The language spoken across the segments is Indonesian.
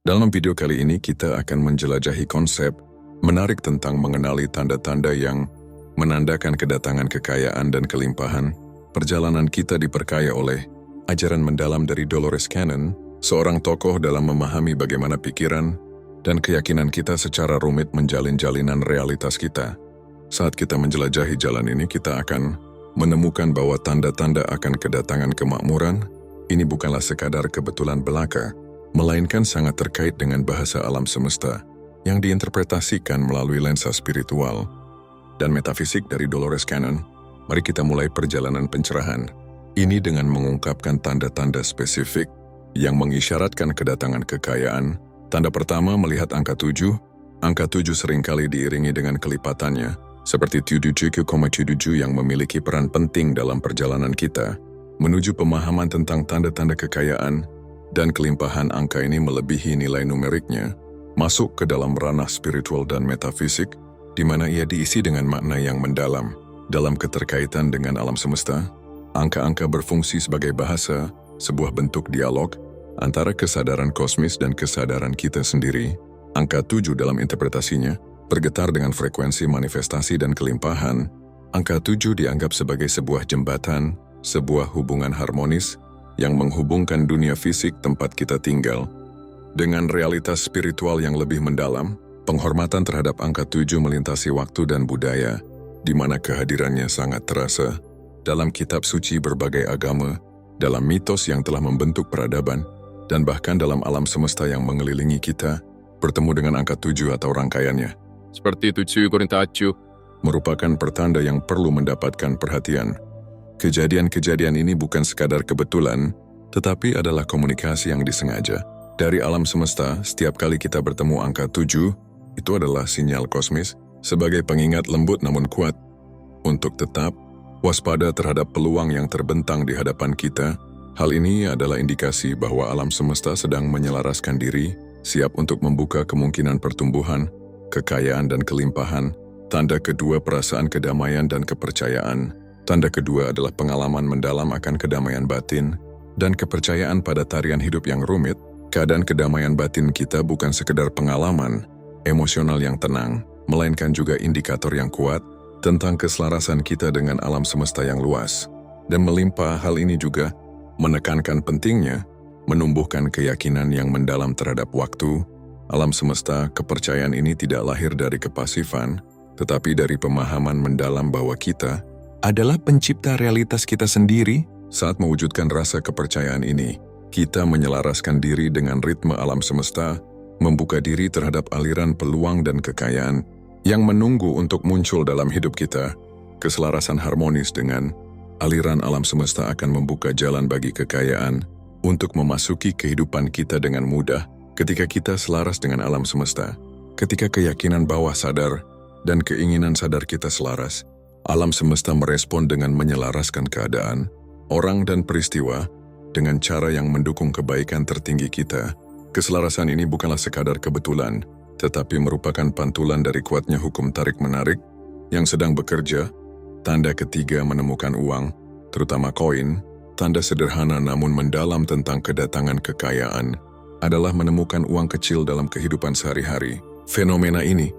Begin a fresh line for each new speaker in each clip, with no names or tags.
Dalam video kali ini kita akan menjelajahi konsep menarik tentang mengenali tanda-tanda yang menandakan kedatangan kekayaan dan kelimpahan. Perjalanan kita diperkaya oleh ajaran mendalam dari Dolores Cannon, seorang tokoh dalam memahami bagaimana pikiran dan keyakinan kita secara rumit menjalin jalinan realitas kita. Saat kita menjelajahi jalan ini, kita akan menemukan bahwa tanda-tanda akan kedatangan kemakmuran ini bukanlah sekadar kebetulan belaka, melainkan sangat terkait dengan bahasa alam semesta yang diinterpretasikan melalui lensa spiritual dan metafisik dari Dolores Cannon. Mari kita mulai perjalanan pencerahan ini dengan mengungkapkan tanda-tanda spesifik yang mengisyaratkan kedatangan kekayaan. Tanda pertama, melihat angka 7. Angka 7 seringkali diiringi dengan kelipatannya, seperti 7,7 yang memiliki peran penting dalam perjalanan kita menuju pemahaman tentang tanda-tanda kekayaan dan kelimpahan. Angka ini melebihi nilai numeriknya, masuk ke dalam ranah spiritual dan metafisik, di mana ia diisi dengan makna yang mendalam. Dalam keterkaitan dengan alam semesta, angka-angka berfungsi sebagai bahasa, sebuah bentuk dialog antara kesadaran kosmis dan kesadaran kita sendiri. Angka 7 dalam interpretasinya bergetar dengan frekuensi manifestasi dan kelimpahan. Angka 7 dianggap sebagai sebuah jembatan, sebuah hubungan harmonis yang menghubungkan dunia fisik tempat kita tinggal dengan realitas spiritual yang lebih mendalam. Penghormatan terhadap angka 7 melintasi waktu dan budaya, di mana kehadirannya sangat terasa dalam kitab suci berbagai agama, dalam mitos yang telah membentuk peradaban, dan bahkan dalam alam semesta yang mengelilingi kita. Bertemu dengan angka 7 atau rangkaiannya,
seperti 7
merupakan pertanda yang perlu mendapatkan perhatian. Kejadian-kejadian ini bukan sekadar kebetulan, tetapi adalah komunikasi yang disengaja. Dari alam semesta, setiap kali kita bertemu angka 7, itu adalah sinyal kosmis sebagai pengingat lembut namun kuat untuk tetap waspada terhadap peluang yang terbentang di hadapan kita. Hal ini adalah indikasi bahwa alam semesta sedang menyelaraskan diri, siap untuk membuka kemungkinan pertumbuhan, kekayaan dan kelimpahan. Tanda kedua, perasaan kedamaian dan kepercayaan. Tanda kedua adalah pengalaman mendalam akan kedamaian batin dan kepercayaan pada tarian hidup yang rumit. Keadaan kedamaian batin kita bukan sekedar pengalaman emosional yang tenang, melainkan juga indikator yang kuat tentang keselarasan kita dengan alam semesta yang luas dan melimpah. Hal ini juga menekankan pentingnya menumbuhkan keyakinan yang mendalam terhadap waktu, alam semesta. Kepercayaan ini tidak lahir dari kepasifan, tetapi dari pemahaman mendalam bahwa kita adalah pencipta realitas kita sendiri. Saat mewujudkan rasa kepercayaan ini, kita menyelaraskan diri dengan ritme alam semesta, membuka diri terhadap aliran peluang dan kekayaan yang menunggu untuk muncul dalam hidup kita. Keselarasan harmonis dengan aliran alam semesta akan membuka jalan bagi kekayaan untuk memasuki kehidupan kita dengan mudah. Ketika kita selaras dengan alam semesta, ketika keyakinan bawah sadar dan keinginan sadar kita selaras, alam semesta merespon dengan menyelaraskan keadaan, orang dan peristiwa dengan cara yang mendukung kebaikan tertinggi kita. Keselarasan ini bukanlah sekadar kebetulan, tetapi merupakan pantulan dari kuatnya hukum tarik-menarik yang sedang bekerja. Tanda ketiga, menemukan uang, terutama koin. Tanda sederhana namun mendalam tentang kedatangan kekayaan adalah menemukan uang kecil dalam kehidupan sehari-hari. Fenomena ini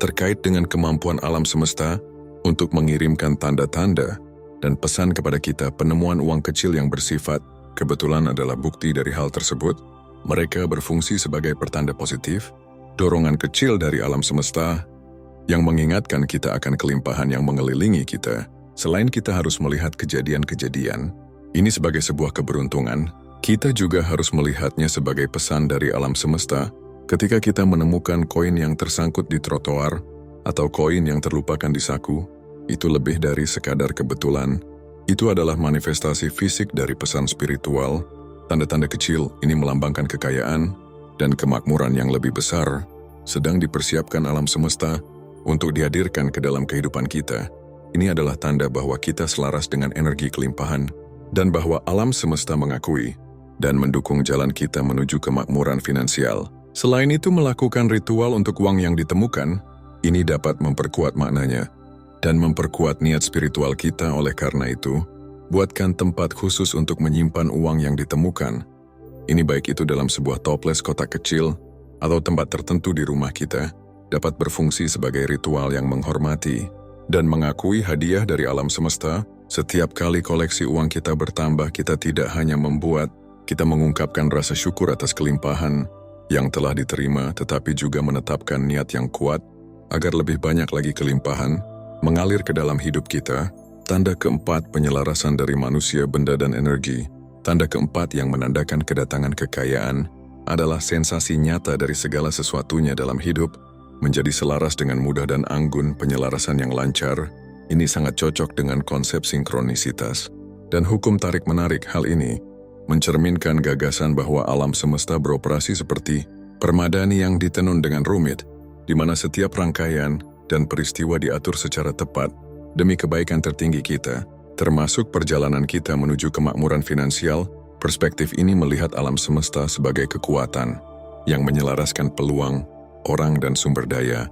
terkait dengan kemampuan alam semesta untuk mengirimkan tanda-tanda dan pesan kepada kita. Penemuan uang kecil yang bersifat kebetulan adalah bukti dari hal tersebut. Mereka berfungsi sebagai pertanda positif, dorongan kecil dari alam semesta yang mengingatkan kita akan kelimpahan yang mengelilingi kita. Selain kita harus melihat kejadian-kejadian ini sebagai sebuah keberuntungan, kita juga harus melihatnya sebagai pesan dari alam semesta. Ketika kita menemukan koin yang tersangkut di trotoar atau koin yang terlupakan di saku, itu lebih dari sekadar kebetulan. Itu adalah manifestasi fisik dari pesan spiritual. Tanda-tanda kecil ini melambangkan kekayaan dan kemakmuran yang lebih besar sedang dipersiapkan alam semesta untuk dihadirkan ke dalam kehidupan kita. Ini adalah tanda bahwa kita selaras dengan energi kelimpahan dan bahwa alam semesta mengakui dan mendukung jalan kita menuju kemakmuran finansial. Selain itu, melakukan ritual untuk uang yang ditemukan, ini dapat memperkuat maknanya dan memperkuat niat spiritual kita. Oleh karena itu, buatkan tempat khusus untuk menyimpan uang yang ditemukan. Ini baik itu dalam sebuah toples kotak kecil atau tempat tertentu di rumah kita dapat berfungsi sebagai ritual yang menghormati dan mengakui hadiah dari alam semesta. Setiap kali koleksi uang kita bertambah, kita tidak hanya kita mengungkapkan rasa syukur atas kelimpahan yang telah diterima, tetapi juga menetapkan niat yang kuat agar lebih banyak lagi kelimpahan mengalir ke dalam hidup kita. Tanda keempat, penyelarasan dari manusia, benda, dan energi. Tanda keempat yang menandakan kedatangan kekayaan adalah sensasi nyata dari segala sesuatunya dalam hidup menjadi selaras dengan mudah dan anggun. Penyelarasan yang lancar ini sangat cocok dengan konsep sinkronisitas dan hukum tarik-menarik. Hal ini mencerminkan gagasan bahwa alam semesta beroperasi seperti permadani yang ditenun dengan rumit, di mana setiap rangkaian dan peristiwa diatur secara tepat demi kebaikan tertinggi kita, termasuk perjalanan kita menuju kemakmuran finansial. Perspektif ini melihat alam semesta sebagai kekuatan yang menyelaraskan peluang, orang, dan sumber daya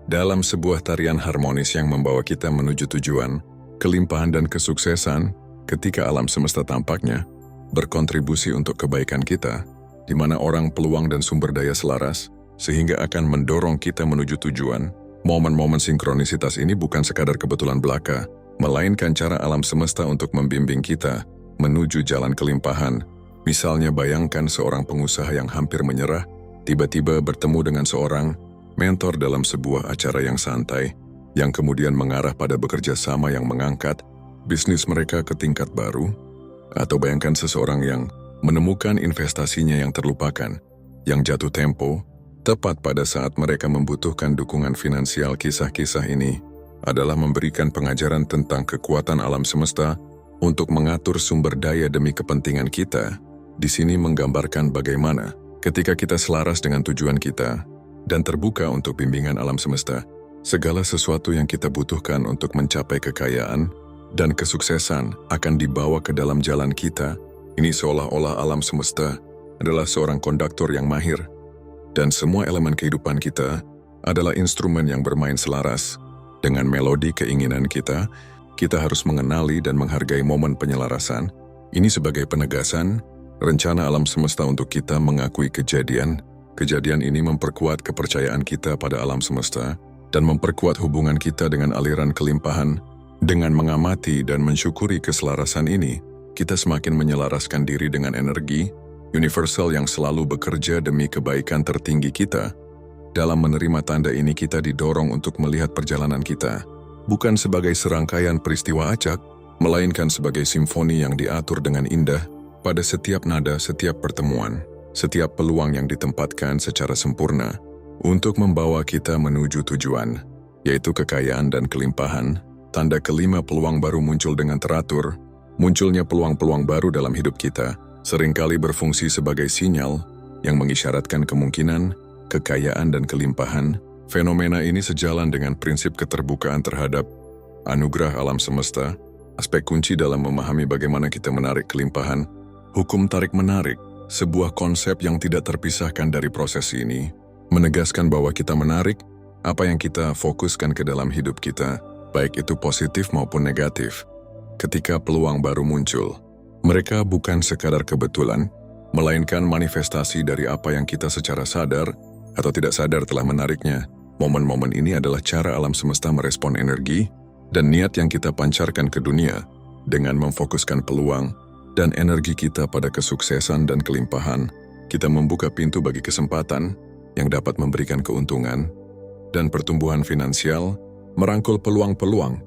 dalam sebuah tarian harmonis yang membawa kita menuju tujuan, kelimpahan, dan kesuksesan. Ketika alam semesta tampaknya berkontribusi untuk kebaikan kita, di mana orang, peluang, dan sumber daya selaras, sehingga akan mendorong kita menuju tujuan. Momen-momen sinkronisitas ini bukan sekadar kebetulan belaka, melainkan cara alam semesta untuk membimbing kita menuju jalan kelimpahan. Misalnya, bayangkan seorang pengusaha yang hampir menyerah, tiba-tiba bertemu dengan seorang mentor dalam sebuah acara yang santai, yang kemudian mengarah pada bekerja sama yang mengangkat bisnis mereka ke tingkat baru. Atau bayangkan seseorang yang menemukan investasinya yang terlupakan, yang jatuh tempo, tepat pada saat mereka membutuhkan dukungan finansial. Kisah-kisah ini adalah memberikan pengajaran tentang kekuatan alam semesta untuk mengatur sumber daya demi kepentingan kita. Di sini menggambarkan bagaimana ketika kita selaras dengan tujuan kita dan terbuka untuk bimbingan alam semesta, segala sesuatu yang kita butuhkan untuk mencapai kekayaan dan kesuksesan akan dibawa ke dalam jalan kita. Ini seolah-olah alam semesta adalah seorang konduktor yang mahir, dan semua elemen kehidupan kita adalah instrumen yang bermain selaras dengan melodi keinginan kita. Kita harus mengenali dan menghargai momen penyelarasan ini sebagai penegasan rencana alam semesta untuk kita mengakui kejadian. Kejadian ini memperkuat kepercayaan kita pada alam semesta dan memperkuat hubungan kita dengan aliran kelimpahan. Dengan mengamati dan mensyukuri keselarasan ini, kita semakin menyelaraskan diri dengan energi universal yang selalu bekerja demi kebaikan tertinggi kita. Dalam menerima tanda ini, kita didorong untuk melihat perjalanan kita bukan sebagai serangkaian peristiwa acak, melainkan sebagai simfoni yang diatur dengan indah. Pada setiap nada, setiap pertemuan, setiap peluang yang ditempatkan secara sempurna untuk membawa kita menuju tujuan, yaitu kekayaan dan kelimpahan. Tanda kelima, peluang baru muncul dengan teratur. Munculnya peluang-peluang baru dalam hidup kita seringkali berfungsi sebagai sinyal yang mengisyaratkan kemungkinan, kekayaan, dan kelimpahan. Fenomena ini sejalan dengan prinsip keterbukaan terhadap anugerah alam semesta, aspek kunci dalam memahami bagaimana kita menarik kelimpahan. Hukum tarik-menarik, sebuah konsep yang tidak terpisahkan dari proses ini, menegaskan bahwa kita menarik apa yang kita fokuskan ke dalam hidup kita, baik itu positif maupun negatif. Ketika peluang baru muncul, mereka bukan sekadar kebetulan, melainkan manifestasi dari apa yang kita secara sadar atau tidak sadar telah menariknya. Momen-momen ini adalah cara alam semesta merespon energi dan niat yang kita pancarkan ke dunia dengan memfokuskan peluang dan energi kita pada kesuksesan dan kelimpahan. Kita membuka pintu bagi kesempatan yang dapat memberikan keuntungan dan pertumbuhan finansial. Merangkul peluang-peluang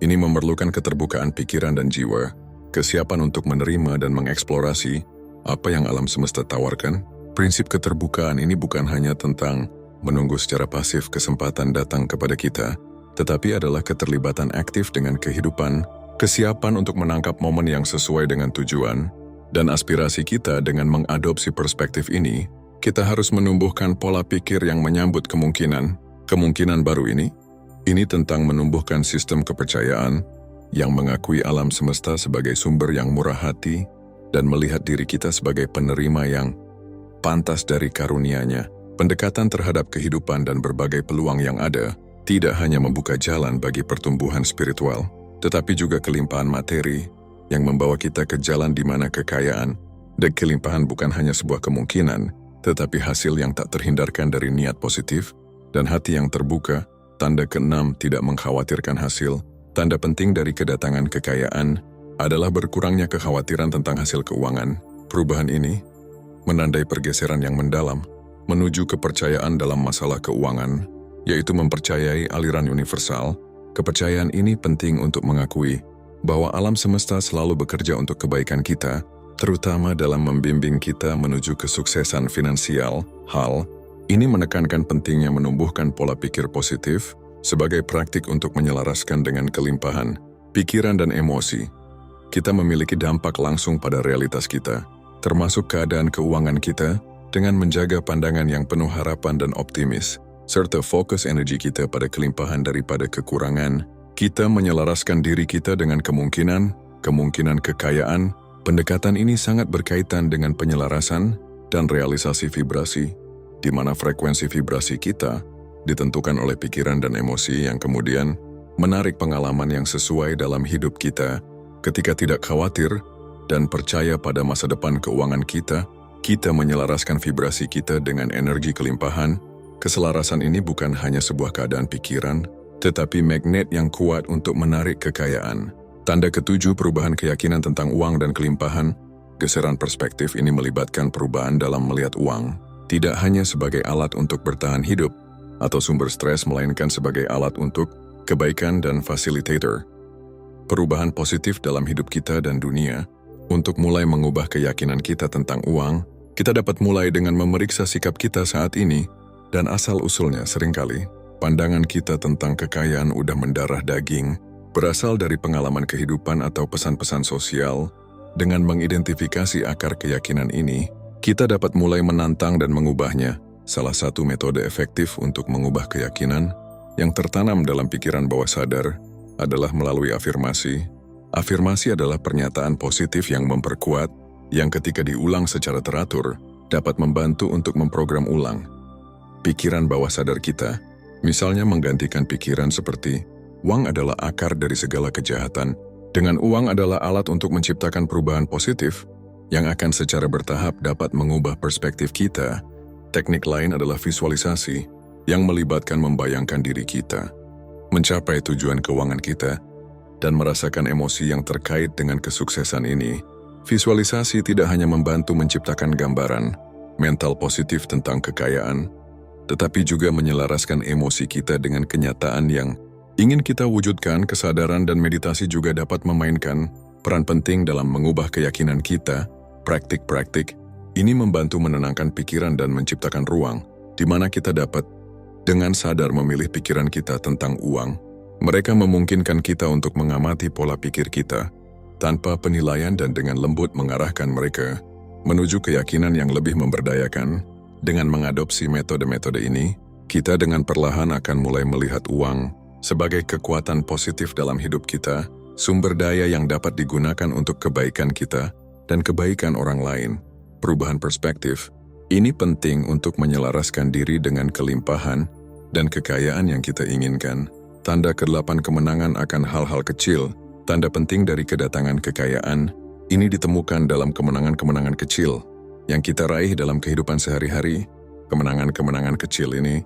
ini memerlukan keterbukaan pikiran dan jiwa, kesiapan untuk menerima dan mengeksplorasi apa yang alam semesta tawarkan. Prinsip keterbukaan ini bukan hanya tentang menunggu secara pasif kesempatan datang kepada kita, tetapi adalah keterlibatan aktif dengan kehidupan, kesiapan untuk menangkap momen yang sesuai dengan tujuan dan aspirasi kita. Dengan mengadopsi perspektif ini, kita harus menumbuhkan pola pikir yang menyambut kemungkinan baru ini. Ini tentang menumbuhkan sistem kepercayaan yang mengakui alam semesta sebagai sumber yang murah hati dan melihat diri kita sebagai penerima yang pantas dari karunia-Nya. Pendekatan terhadap kehidupan dan berbagai peluang yang ada tidak hanya membuka jalan bagi pertumbuhan spiritual, tetapi juga kelimpahan materi yang membawa kita ke jalan di mana kekayaan dan kelimpahan bukan hanya sebuah kemungkinan, tetapi hasil yang tak terhindarkan dari niat positif, dan hati yang terbuka. Tanda keenam, tidak mengkhawatirkan hasil. Tanda penting dari kedatangan kekayaan adalah berkurangnya kekhawatiran tentang hasil keuangan. Perubahan ini menandai pergeseran yang mendalam menuju kepercayaan dalam masalah keuangan, yaitu mempercayai aliran universal. Kepercayaan ini penting untuk mengakui bahwa alam semesta selalu bekerja untuk kebaikan kita, terutama dalam membimbing kita menuju kesuksesan finansial. Hal ini menekankan pentingnya menumbuhkan pola pikir positif sebagai praktik untuk menyelaraskan dengan kelimpahan pikiran dan emosi. Kita memiliki dampak langsung pada realitas kita, termasuk keadaan keuangan kita, dengan menjaga pandangan yang penuh harapan dan optimis, serta fokus energi kita pada kelimpahan daripada kekurangan. Kita menyelaraskan diri kita dengan kemungkinan kekayaan. Pendekatan ini sangat berkaitan dengan penyelarasan dan realisasi vibrasi, di mana frekuensi vibrasi kita ditentukan oleh pikiran dan emosi yang kemudian menarik pengalaman yang sesuai dalam hidup kita. Ketika tidak khawatir dan percaya pada masa depan keuangan kita, kita menyelaraskan vibrasi kita dengan energi kelimpahan. Keselarasan ini bukan hanya sebuah keadaan pikiran, tetapi magnet yang kuat untuk menarik kekayaan. Tanda ketujuh, perubahan keyakinan tentang uang dan kelimpahan. Geseran perspektif ini melibatkan perubahan dalam melihat uang, tidak hanya sebagai alat untuk bertahan hidup atau sumber stres, melainkan sebagai alat untuk kebaikan dan fasilitator. Perubahan positif dalam hidup kita dan dunia. Untuk mulai mengubah keyakinan kita tentang uang, kita dapat mulai dengan memeriksa sikap kita saat ini dan asal-usulnya. Seringkali pandangan kita tentang kekayaan udah mendarah daging, berasal dari pengalaman kehidupan atau pesan-pesan sosial. Dengan mengidentifikasi akar keyakinan ini, kita dapat mulai menantang dan mengubahnya. Salah satu metode efektif untuk mengubah keyakinan yang tertanam dalam pikiran bawah sadar adalah melalui afirmasi. Afirmasi adalah pernyataan positif yang memperkuat, yang ketika diulang secara teratur, dapat membantu untuk memprogram ulang pikiran bawah sadar kita. Misalnya menggantikan pikiran seperti, uang adalah akar dari segala kejahatan, dengan uang adalah alat untuk menciptakan perubahan positif yang akan secara bertahap dapat mengubah perspektif kita. Teknik lain adalah visualisasi, yang melibatkan membayangkan diri kita mencapai tujuan keuangan kita dan merasakan emosi yang terkait dengan kesuksesan ini. Visualisasi tidak hanya membantu menciptakan gambaran mental positif tentang kekayaan, tetapi juga menyelaraskan emosi kita dengan kenyataan yang ingin kita wujudkan. Kesadaran dan meditasi juga dapat memainkan peran penting dalam mengubah keyakinan kita. Praktik-praktik ini membantu menenangkan pikiran dan menciptakan ruang di mana kita dapat dengan sadar memilih pikiran kita tentang uang. Mereka memungkinkan kita untuk mengamati pola pikir kita tanpa penilaian dan dengan lembut mengarahkan mereka menuju keyakinan yang lebih memberdayakan. Dengan mengadopsi metode-metode ini, kita dengan perlahan akan mulai melihat uang sebagai kekuatan positif dalam hidup kita, sumber daya yang dapat digunakan untuk kebaikan kita dan kebaikan orang lain. Perubahan perspektif ini penting untuk menyelaraskan diri dengan kelimpahan dan kekayaan yang kita inginkan. Tanda ke-8, kemenangan akan hal-hal kecil. Tanda penting dari kedatangan kekayaan ini ditemukan dalam kemenangan-kemenangan kecil yang kita raih dalam kehidupan sehari-hari. Kemenangan-kemenangan kecil ini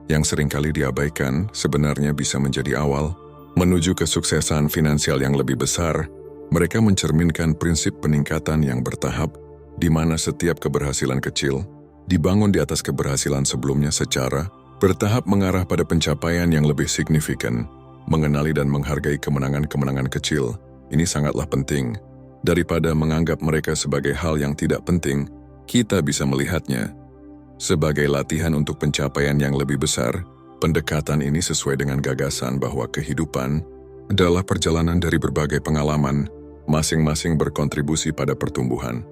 yang seringkali diabaikan sebenarnya bisa menjadi awal menuju kesuksesan finansial yang lebih besar. Mereka mencerminkan prinsip peningkatan yang bertahap, di mana setiap keberhasilan kecil dibangun di atas keberhasilan sebelumnya secara bertahap mengarah pada pencapaian yang lebih signifikan. Mengenali dan menghargai kemenangan-kemenangan kecil ini sangatlah penting. Daripada menganggap mereka sebagai hal yang tidak penting, kita bisa melihatnya sebagai latihan untuk pencapaian yang lebih besar. Pendekatan ini sesuai dengan gagasan bahwa kehidupan adalah perjalanan dari berbagai pengalaman, masing-masing berkontribusi pada pertumbuhan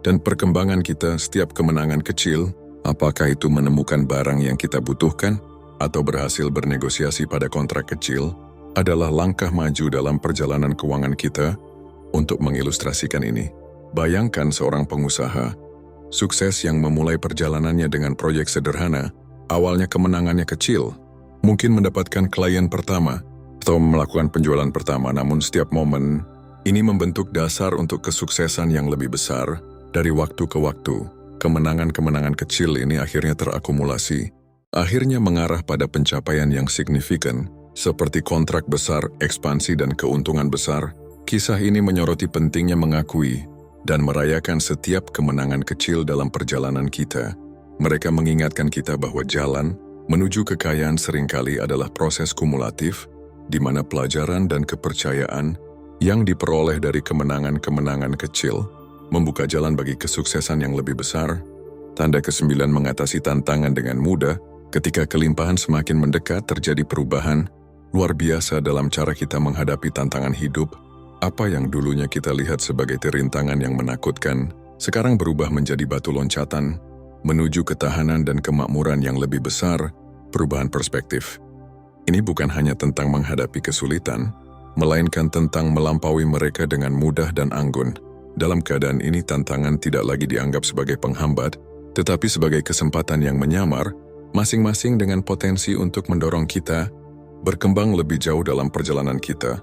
dan perkembangan kita. Setiap kemenangan kecil, apakah itu menemukan barang yang kita butuhkan atau berhasil bernegosiasi pada kontrak kecil, adalah langkah maju dalam perjalanan keuangan kita. Untuk mengilustrasikan ini, bayangkan seorang pengusaha sukses yang memulai perjalanannya dengan proyek sederhana. Awalnya kemenangannya kecil, mungkin mendapatkan klien pertama atau melakukan penjualan pertama, namun setiap momen ini membentuk dasar untuk kesuksesan yang lebih besar dari waktu ke waktu. kemenangan-kemenangan kecil ini akhirnya terakumulasi, akhirnya mengarah pada pencapaian yang signifikan, seperti kontrak besar, ekspansi dan keuntungan besar. Kisah ini menyoroti pentingnya mengakui dan merayakan setiap kemenangan kecil dalam perjalanan kita. Mereka mengingatkan kita bahwa jalan menuju kekayaan seringkali adalah proses kumulatif, di mana pelajaran dan kepercayaan yang diperoleh dari kemenangan-kemenangan kecil membuka jalan bagi kesuksesan yang lebih besar. Tanda ke-9 mengatasi tantangan dengan mudah. Ketika kelimpahan semakin mendekat, terjadi perubahan luar biasa dalam cara kita menghadapi tantangan hidup. Apa yang dulunya kita lihat sebagai rintangan yang menakutkan, sekarang berubah menjadi batu loncatan, menuju ketahanan dan kemakmuran yang lebih besar. Perubahan perspektif ini bukan hanya tentang menghadapi kesulitan, melainkan tentang melampaui mereka dengan mudah dan anggun. Dalam keadaan ini, tantangan tidak lagi dianggap sebagai penghambat, tetapi sebagai kesempatan yang menyamar, masing-masing dengan potensi untuk mendorong kita berkembang lebih jauh dalam perjalanan kita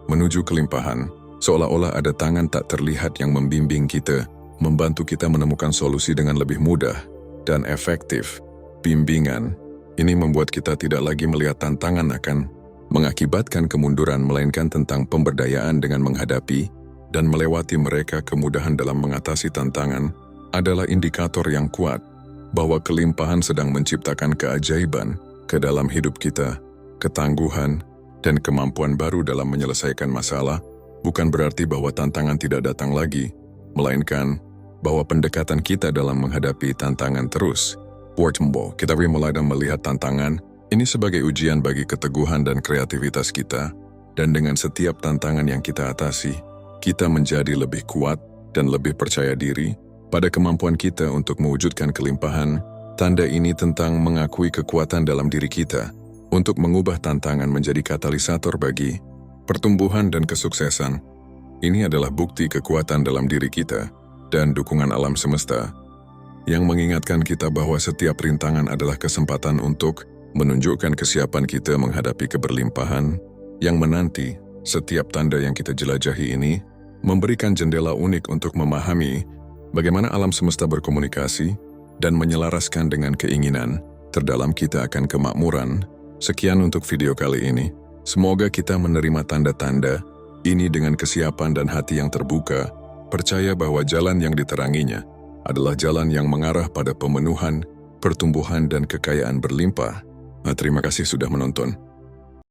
menuju kelimpahan. Seolah-olah ada tangan tak terlihat yang membimbing kita, membantu kita menemukan solusi dengan lebih mudah dan efektif. Bimbingan ini membuat kita tidak lagi melihat tantangan akan mengakibatkan kemunduran, melainkan tentang pemberdayaan dengan menghadapi dan melewati mereka. Kemudahan dalam mengatasi tantangan adalah indikator yang kuat bahwa kelimpahan sedang menciptakan keajaiban ke dalam hidup kita. Ketangguhan dan kemampuan baru dalam menyelesaikan masalah bukan berarti bahwa tantangan tidak datang lagi, melainkan bahwa pendekatan kita dalam menghadapi tantangan terus bertumbuh. Kita mulai melihat tantangan ini sebagai ujian bagi keteguhan dan kreativitas kita, dan dengan setiap tantangan yang kita atasi, kita menjadi lebih kuat dan lebih percaya diri pada kemampuan kita untuk mewujudkan kelimpahan. Tanda ini tentang mengakui kekuatan dalam diri kita untuk mengubah tantangan menjadi katalisator bagi pertumbuhan dan kesuksesan. Ini adalah bukti kekuatan dalam diri kita dan dukungan alam semesta yang mengingatkan kita bahwa setiap rintangan adalah kesempatan untuk menunjukkan kesiapan kita menghadapi keberlimpahan yang menanti. Setiap tanda yang kita jelajahi ini memberikan jendela unik untuk memahami bagaimana alam semesta berkomunikasi dan menyelaraskan dengan keinginan terdalam kita akan kemakmuran. Sekian untuk video kali ini. Semoga kita menerima tanda-tanda ini dengan kesiapan dan hati yang terbuka, percaya bahwa jalan yang diteranginya adalah jalan yang mengarah pada pemenuhan, pertumbuhan dan kekayaan berlimpah. Terima kasih sudah menonton.